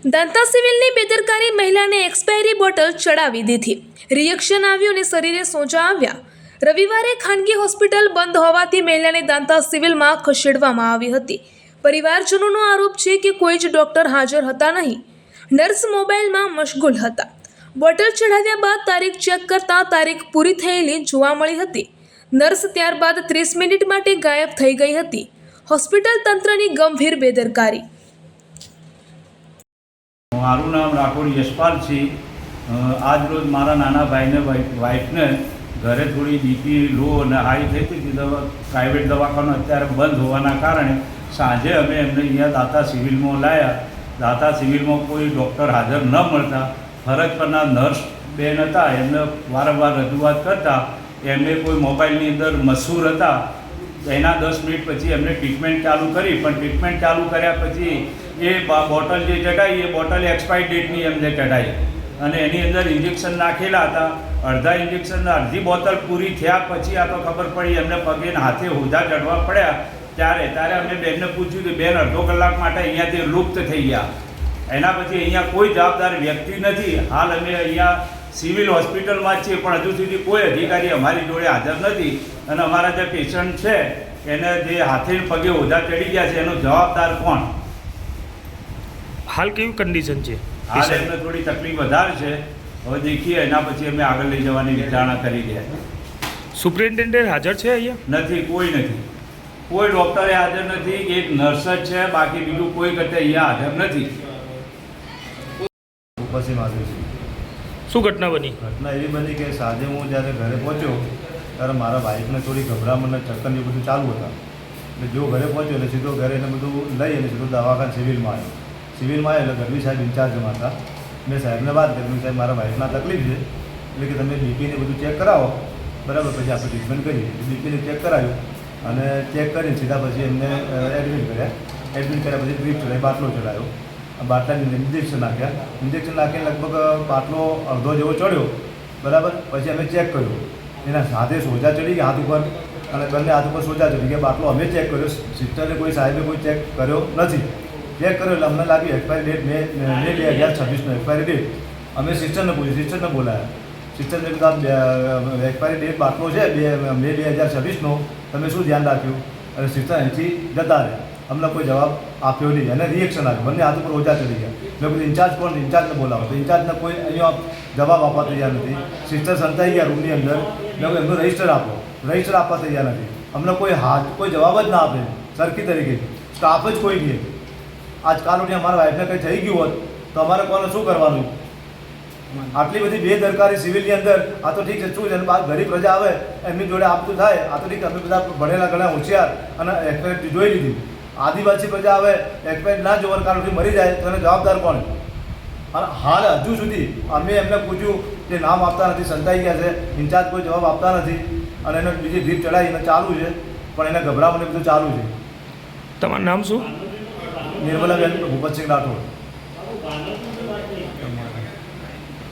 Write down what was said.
દાંતા સિવિલની બેદરકારી મહિલાને expiry bottle ચડાવી દીધી. રિએક્શન આવ્યું અને શરીરે સોજા આવ્યા. રવિવારે ખાનગી હોસ્પિટલ બંધ હોવાથી મહિલાને દાંતા સિવિલમાં ખસેડવામાં આવી હતી. પરિવારજનોનો આરોપ છે કે કોઈ જ ડોક્ટર હાજર હતા નહીં. નર્સ મોબાઈલમાં મશગુલ હતા. બોટલ ચઢાવ્યા બાદ તારીખ ચેક કરતા તારીખ પૂરી થયેલી જોવા મળી હતી. નર્સ ત્યારબાદ 30 મિનિટ માટે ગાયબ થઈ ગઈ હતી. હોસ્પિટલ તંત્રની ગંભીર બેદરકારી. મારું નામ રાઠોડ યશપાલ છે. આજ રોજ મારા નાના ભાઈને વાઈફને ઘરે થોડી બીપી લો અને હાઈ થઈ હતી. પ્રાઇવેટ દવાખાનું અત્યારે બંધ હોવાના કારણે સાંજે અમે એમને અહીંયા દાતા સિવિલમાં લાવ્યા. દાતા સિવિલમાં કોઈ ડૉક્ટર હાજર ન મળતા ફરજ પરના નર્સ બેન હતા, એમને વારંવાર રજૂઆત કરતા એમને કોઈ મોબાઈલની અંદર મશહૂર હતા. એના 10 મિનિટ પછી એમને ટ્રીટમેન્ટ ચાલુ કરી, પણ ટ્રીટમેન્ટ ચાલુ કર્યા પછી એ બોટલ જે ચઢાવી એ બોટલ એક્સપાયર ડેટની એમને ચઢાવી અને એની અંદર ઇન્જેક્શન નાખેલા હતા. અડધા ઇન્જેક્શનના અડધી બોટલ પૂરી થયા પછી આ તો ખબર પડી એમને પગે હાથે હોજા ચડવા પડ્યા. ત્યારે અમે બેનને પૂછ્યું કે બેન અડધો કલાક માટે અહીંયાથી લુપ્ત થઈ ગયા. એના પછી અહીંયા કોઈ જવાબદાર વ્યક્તિ નથી. હાલ અમે અહીંયા સિવિલ હોસ્પિટલમાં જ છીએ, પણ હજુ સુધી કોઈ અધિકારી અમારી જોડે હાજર નથી. અને અમારા જે પેશન્ટ છે એને જે હાથે પગે હોજા ચડી ગયા છે એનો જવાબદાર કોણ? હાલ કેવી કન્ડિશન છે? હાલ એમને થોડી તકલીફ વધારે છે. હવે દેખીએ એના પછી અમે આગળ લઈ જવાની વિચારણા કરી રહ્યા. સુપ્રિન્ટેન્ડન્ટ હાજર છે અહીંયા? નથી, કોઈ નથી. કોઈ ડૉક્ટરે હાજર નથી. એક નર્સ જ છે, બાકી બીજું કોઈ કરતે અહીંયા હાજર નથી. પછી મારું છે. શું ઘટના બની? ઘટના એવી બની કે સાંજે હું જ્યારે ઘરે પહોંચ્યો ત્યારે મારા વાઈફને થોડી ગભરામણ અને ચક્કર એ બધું ચાલુ હતા. એટલે જો ઘરે પહોંચ્યો એટલે સીધો ઘરે એને બધું લઈ અને સીધો દવાખાના સિવિલમાં આવ્યો. સિવિલમાં આવ્યો એટલે ગરવી સાહેબ ઇન્ચાર્જમાં હતા. મેં સાહેબને વાત કરી, સાહેબ મારા વાઈફના તકલીફ છે એટલે કે તમે બીપીને બધું ચેક કરાવો, બરાબર, પછી આપણે ટ્રીટમેન્ટ કરીએ. બીપીને ચેક કરાવ્યું અને ચેક કરીને સીધા પછી એમને એડમિટ કર્યા. એડમિટ કર્યા પછી ડ્રીપ ચડાવી, બાટલો ચડાવ્યો. બાટલાની ઇન્જેક્શન નાખ્યા. ઇન્જેક્શન નાખીને લગભગ બાટલો અડધો જેવો ચડ્યો, બરાબર. પછી અમે ચેક કર્યું, એના સાથે સોજા ચડી ગયા હાથ ઉપર અને બંને હાથ ઉપર સોજા ચડી ગયા. બાટલો અમે ચેક કર્યો, સિસ્ટરને કોઈ સાહેબે કોઈ ચેક કર્યો નથી. ચેક કર્યો એટલે અમને લાગ્યું એક્સપાયરી ડેટ મે 2026નો એક્સપાયરી ડેટ. અમે સિસ્ટરને પૂછ્યું, સિસ્ટરને બોલાયા. સિસ્ટરને કીધું એક્સપાયરી ડેટ બાટલો છે મે 2026નો, તમે શું ધ્યાન રાખ્યું? અને સિસ્ટર અહીંથી જતા રહ્યા. અમને કોઈ જવાબ આપ્યો નહીં અને રિએક્શન આવ્યું. બંને હાથ ઉપર ઓછા ચડી ગયા. મેં બધું ઇન્ચાર્જ કોણ? ઇન્ચાર્જને બોલાવો તો ઇન્ચાર્જને કોઈ અહીંયા જવાબ આપવા તૈયાર નથી. સિસ્ટર સંતાઈ ગયા રૂમની અંદર. મેં એમનું રજિસ્ટર આપો, રજિસ્ટર આપવા તૈયાર નથી. અમને કોઈ જવાબ જ ના આપે. સરખી તરીકે સ્ટાફ જ કોઈ નહીં. આજકાલ ઉઠી અમારા વાઈફને કંઈ થઈ ગયું હોત તો અમારે કોને શું કરવાનું? આટલી બધી બેદરકારી સિવિલની અંદર. આ તો ઠીક છે, શું છે, ગરીબ પ્રજા આવે એમની જોડે આપતું થાય. આ તો ઠીક, અમે બધા ભણેલા ઘણા હોશિયાર અને એક્સપાયરી જોઈ લીધી. આદિવાસી પ્રજા આવે એક્સપાયરી ના જોવાનું કારણ ઉઠી મરી જાય તો એને જવાબદાર કોણ? અને હાલ હજુ સુધી અમે એમને પૂછ્યું કે નામ આપતા નથી, સંતાઈ ગયા છે. ઇન્ચાર્જ કોઈ જવાબ આપતા નથી અને એને બીજી ડ્રીપ ચડાવી એને ચાલુ છે, પણ એને ગભરામને બધું ચાલુ છે. તમારું નામ શું? નિર્મલાબેન ભૂપતસિંહ રાઠોડ.